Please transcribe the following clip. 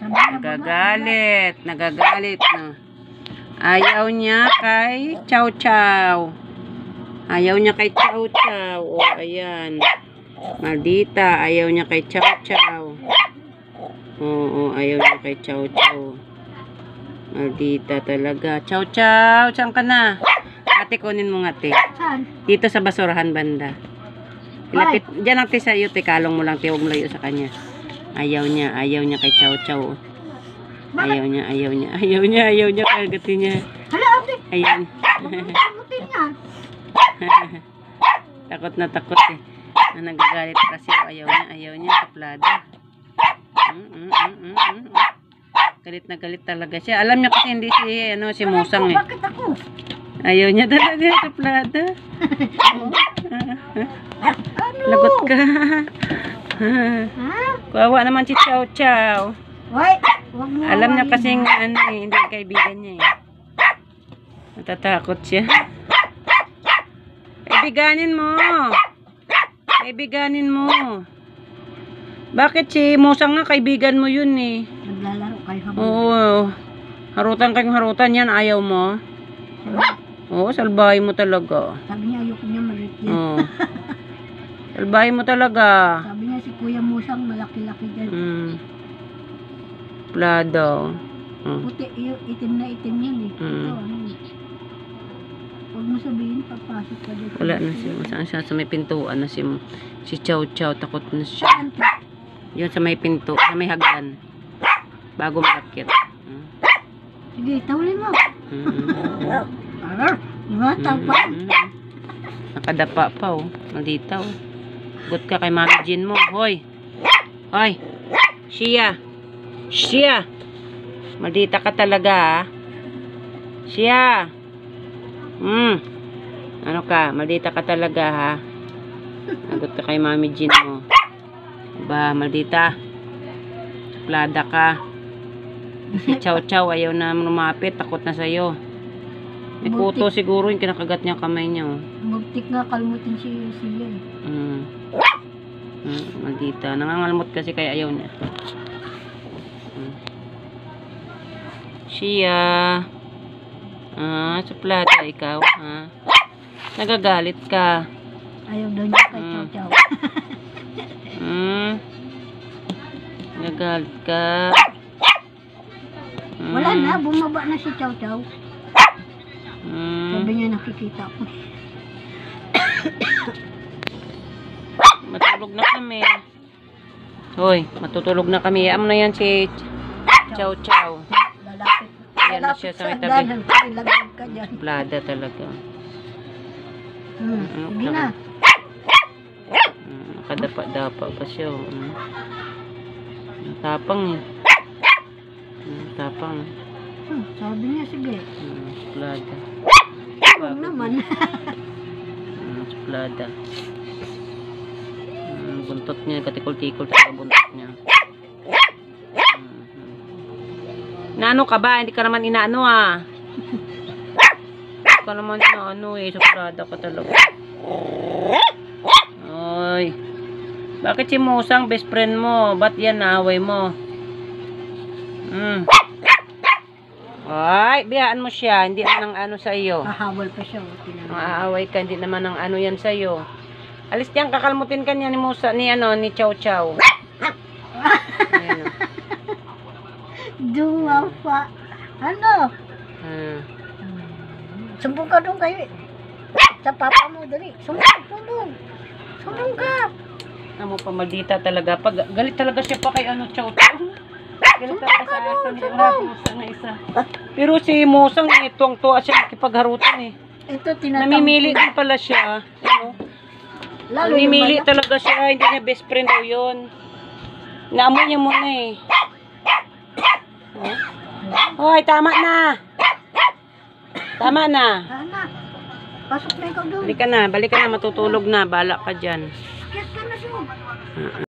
Nagagalit. Nagagalit, no. Ayaw niya kay Chow Chow. Ayaw niya kay Chow Chow. O, ayan. Maldita. Ayaw niya kay Chow Chow. Oo, ayaw niya kay Chow Chow. Maldita talaga. Chow Chow, saan ka na? Ate, kunin mo nga, te. Dito sa basurahan banda. Ilapit, dyan ang te sa iyo, te. Kalong mo lang, te. Huwag mo layo sa kanya. Ayaw niya kay Chow Chow. Ayaw niya. Ayaw niya. Kagatin niya. Hala, ate. Ayan. Takot na takot, eh. Nagagalit kasi. Ayaw niya. Kaplada. Galit na galit talaga siya. Alam niya kasi hindi si Musang, eh. Bakit ako? Ayaw niya talaga, kaplada. Lagot ka. Kawawa naman si Chow Chow. Alam niya kasing hindi kaibigan niya, eh. Natatakot siya. Kaibiganin mo. Bakit si Musang nga kaibigan mo yun, eh? Naglalaro kayo habang. Oo. Harutan kayong harutan yan. Ayaw mo? Oo, salbahay mo talaga. Sabi niya ayoko niya maliit yan. Oo. Salbahay mo talaga. Sabi niya si Kuya Musang malaki-laki dyan. Plado. Puti, itim na itim yan, eh. Ito, ano. Huwag mo sabihin, papasok ka dito. Wala na siya. Saan siya? Sa may pintuan na si Chow Chow. Takot na siya. Saan to? Yun sa may pinto. Sa may hagdan. Bago malakit. Sige, tawalin mo. Tapang. Nakadapa pa, oh. Maldita, oh. Gut ka kay Mami Jean mo. Hoy. Shia. Maldita ka talaga, ah. Shia. Ano ka? Maldita ka talaga, ha. Nagot ka kay Mami Jean mo. Ba, maldita. Plada ka. Si Chow Chow ayaw na lumapit. Takot na sa'yo. May kuto siguro yung kinakagat niya kamay niya, oh. Magtik nga kalmutin siya, eh. Maldita. Nangangalmot kasi kaya ayaw niya. Shia. Suplada ikaw, ha? Nagagalit ka. Ayaw daw niya kay Chow Chow. Nagagalit ka. Wala na, bumaba na si Chow Chow. Sabi niya nakikita ko. Matulog na kami. Hoy, matutulog na kami. Am na yan si Chow Chow. Lalapit. Ayan na siya sa may tabi. Lagyan ka dyan. Plada talaga. Sige na. Nakadapa-dapa pa siya. Tapang, eh. Tapang. Sabi niya, sige. Plada. Huwag naman. Plada. Buntot niya, katikol-tikol sa buntot niya. Naano ka ba? Hindi ka naman inaano, ah. Hindi ka naman inaano, eh. Suplada ka talaga. Oy. Bakit si Musang best friend mo? Ba't yan naaway mo? Ay, biyaan mo siya. Hindi naman ang ano sa iyo. Hahawal pa siya. Maaaway ka, hindi naman ang ano yan sa iyo. Alis diyan, kakalmutin ka niya ni Musa, ni Chow Chow. Ayan, oh. Dumafa. Ano? Sumbong ka doon kayo. Sa papa mo, dali. Sumbong ka. Amo pa, maldita talaga. Galit talaga siya pa kay Chow Chow. Galit talaga sa asa ni Musa na isa. Pero si Musang, tuwang-tuwa siya nakipagharutan, eh. Ito, namimili din pala siya. Ano? Namimili talaga siya. Hindi niya best friend daw yun. Naamoy niya muna, eh. Hoy, tama na. Tama na. Pasok na ikaw doon. Balik ka na, matutulog na. Bala ka dyan. Kiyat ka na siya.